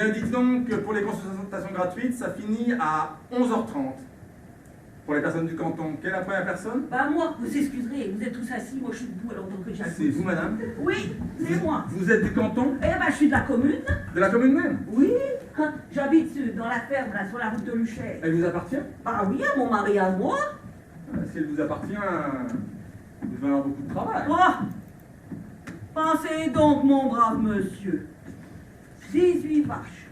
Bien, dites donc que pour les consultations gratuites, ça finit à 11h30. Pour les personnes du canton, quelle est la première personne? Bah moi, vous excuserez, vous êtes tous assis, moi je suis debout alors donc j'accuse. C'est vous, madame? Oui, c'est moi. Vous êtes du canton? Eh ben je suis de la commune. De la commune même? Oui, j'habite dans la ferme là sur la route de Luchet. Elle vous appartient? Bah oui, à mon mari à moi. Si elle vous appartient, vous devez avoir beaucoup de travail. Oh, pensez donc mon brave monsieur. 18 vaches,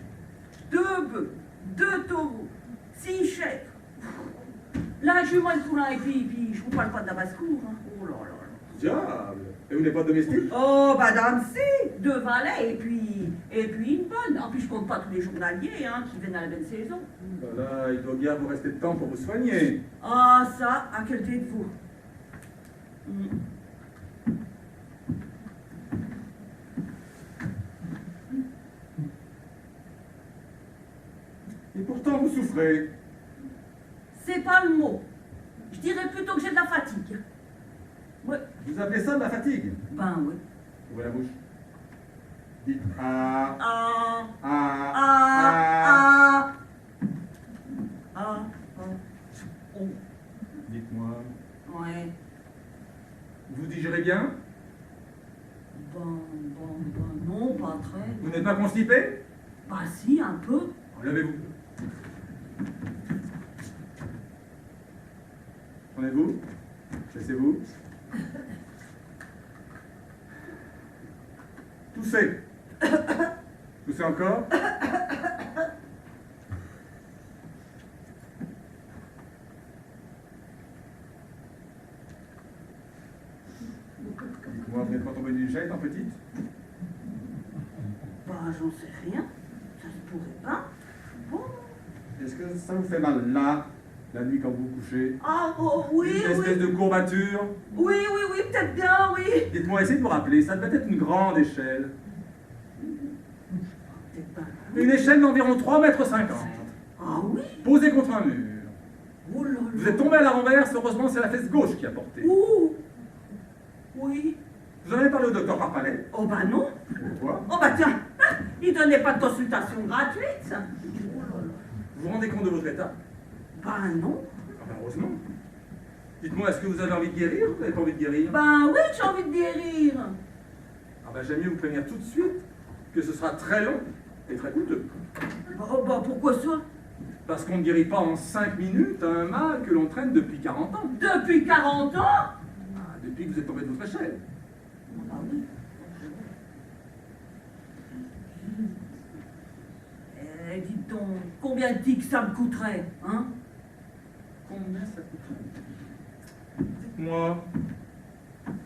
2 bœufs, 2 taureaux, 6 chèvres. La jument de poulain et puis je vous parle pas de la basse-cour. Hein. Oh là là là. Diable! Et vous n'êtes pas domestique? Oh, madame, si, 2 valets et puis une bonne. En plus, je compte pas tous les journaliers hein, qui viennent à la belle saison. Voilà, il doit bien vous rester de temps pour vous soigner. Ah, ça, à quel de vous Et pourtant, vous souffrez. C'est pas le mot. Je dirais plutôt que j'ai de la fatigue. Ouais. Vous appelez ça de la fatigue? Ben oui. Ouvrez la bouche. Dites ah. Ah. Ah. Ah. Ah. Ah. Oh. Dites-moi. Ouais. Vous digérez bien? Non, pas très. Vous n'êtes pas constipé? Bah si, un peu. Levez-vous. Prenez-vous. Laissez-vous. Toussez. Toussez encore. Dites-moi, vous n'êtes pas tombé d'une chaise en petite? Bah j'en sais rien. Ça se pourrait pas. Bon. Est-ce que ça vous fait mal là, la nuit quand vous vous couchez? Ah oh, oui, Une espèce oui. de courbature? Oui, peut-être bien, oui. Dites-moi, essayez de vous rappeler, ça devait être une grande échelle. Peut-être pas. Une échelle d'environ 3,50 m. Ah oui. Posée contre un mur. Oh là là. Vous êtes tombé à la renverse, heureusement c'est la fesse gauche qui a porté. Ouh. Oui. Vous en avez parlé au docteur Rappalet? Oh bah non. Pourquoi? Oh bah tiens, il donnait pas de consultation gratuite. Oh là là. Vous vous rendez compte de votre état? Bah non. Ah ben heureusement. Dites-moi, est-ce que vous avez envie de guérir ou vous n'avez pas envie de guérir? Ben oui, j'ai envie de guérir. Ah ben j'aime mieux vous prévenir tout de suite que ce sera très long et très coûteux. Oh bah pourquoi ça? Parce qu'on ne guérit pas en 5 minutes un mal que l'on traîne depuis 40 ans. Depuis 40 ans? Ah, depuis que vous êtes tombé de votre échelle. Ah oui. Eh, dites donc, combien de que ça me coûterait, hein? Combien ça coûte? Dites-moi,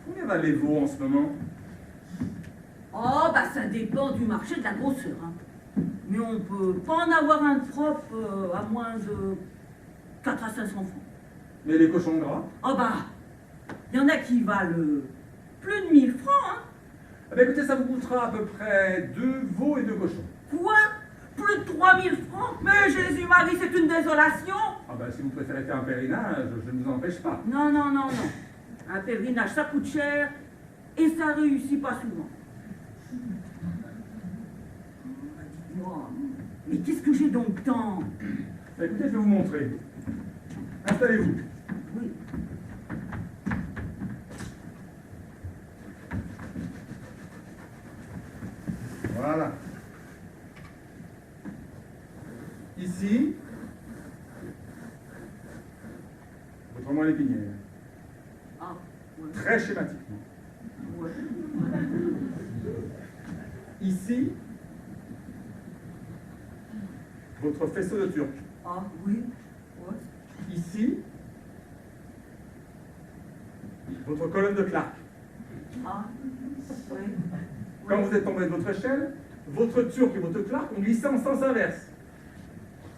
combien valez-vous en ce moment? Oh, bah ça dépend du marché de la grosseur, hein. Mais on peut pas en avoir un propre à moins de 4 à 500 francs. Mais les cochons gras? Oh bah, il y en a qui valent plus de 1000 francs, hein. Ah ben écoutez, ça vous coûtera à peu près 2 veaux et 2 cochons. Quoi? Plus de 3000 francs? Mais Jésus-Marie, c'est une désolation! Ah ben si vous préférez faire un pèlerinage, je ne vous empêche pas. Non, non, non, non. Un pèlerinage, ça coûte cher et ça réussit pas souvent. Dites-moi, mais qu'est-ce que j'ai donc tant? Ben écoutez, je vais vous montrer. Installez-vous. Oui. Voilà. Ici, votre moelle épinière. Ah, ouais. Très schématiquement. Ouais. Ici, votre faisceau de turc. Ah, oui. Ouais. Ici, votre colonne de Clark. Ah, oui. Quand vous êtes tombé de votre échelle, votre turc et votre Clark ont glissé en sens inverse.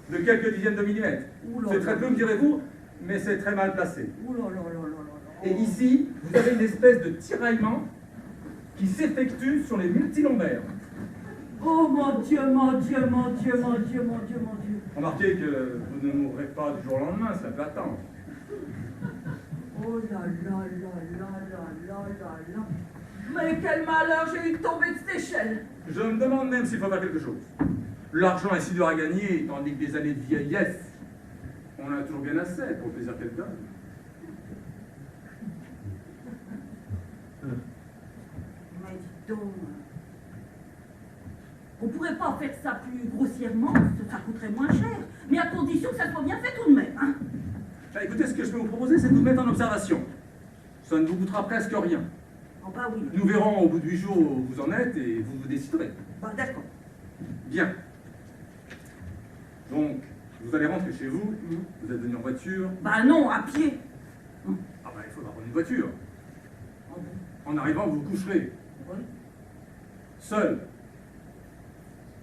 De quelques dixièmes de millimètres. C'est très peu, me direz-vous, mais c'est très mal placé. Ouh là là là là là. Et ici, vous avez une espèce de tiraillement qui s'effectue sur les multilombaires. Oh mon Dieu, mon Dieu, mon Dieu, mon Dieu, mon Dieu, mon Dieu. Remarquez que vous ne mourrez pas du jour au lendemain, ça peut attendre. Oh là là là là là là là là. Mais quel malheur j'ai eu de tomber de cette échelle. Je me demande même s'il faut faire quelque chose. L'argent est si dur à gagner, tandis que des années de vieillesse, on en a toujours bien assez pour le plaisir qu'elle donne. Mais dis donc, on pourrait pas faire ça plus grossièrement, ça coûterait moins cher, mais à condition que ça soit bien fait tout de même, hein. Bah, écoutez, ce que je peux vous proposer, c'est de vous mettre en observation. Ça ne vous coûtera presque rien. Oh bah oui. Nous verrons au bout de 8 jours où vous en êtes et vous vous déciderez. Bah d'accord. Bien. Donc, vous allez rentrer chez vous, vous êtes venu en voiture. Bah non, à pied. Ah bah il faudra prendre une voiture. Oh bon. En arrivant, vous vous coucherez. Oui. Seul.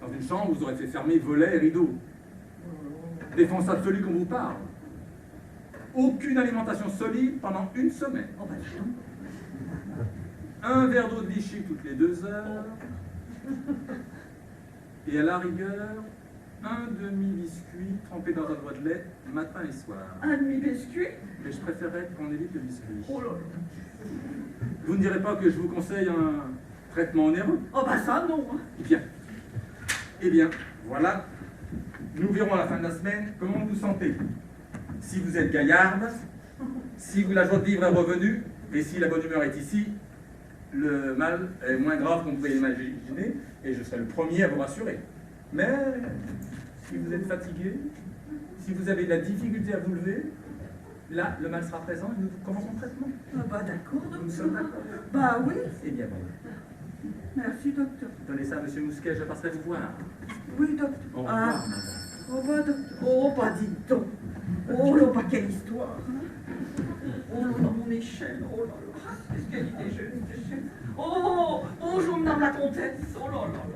Dans une chambre, vous aurez fait fermer volets et rideaux. Défense absolue qu'on vous parle. Aucune alimentation solide pendant 1 semaine. Oh bah dis donc. Un verre d'eau de Vichy toutes les 2 heures. Et à la rigueur, un demi-biscuit trempé dans un doigt de lait, matin et soir. Un demi-biscuit. Mais je préférerais qu'on évite le biscuit. Oh là là. Vous ne direz pas que je vous conseille un traitement onéreux? Oh bah ça non. Bien. Eh bien, voilà. Nous verrons à la fin de la semaine comment vous vous sentez. Si vous êtes gaillarde, si la joie de vivre est revenue, et si la bonne humeur est ici, le mal est moins grave qu'on pouvait imaginer, et je serai le premier à vous rassurer. Mais si vous êtes fatigué, si vous avez de la difficulté à vous lever, là, le mal sera présent et nous commençons le traitement. Ah bah d'accord, Nous sommes docteur. d'accord. Bah oui. Eh bien, voilà. Merci, docteur. Donnez ça à M. Mousquet, je passerai vous voir. Oui, docteur. Au revoir, madame. Au revoir, docteur. Oh, bah dites donc. Oh là, bah quelle histoire. Oh là là, mon échelle. Oh là là. Qu'est-ce qu'elle dit des jeunes échelles. Oh, bonjour, madame la comtesse. Oh là là là.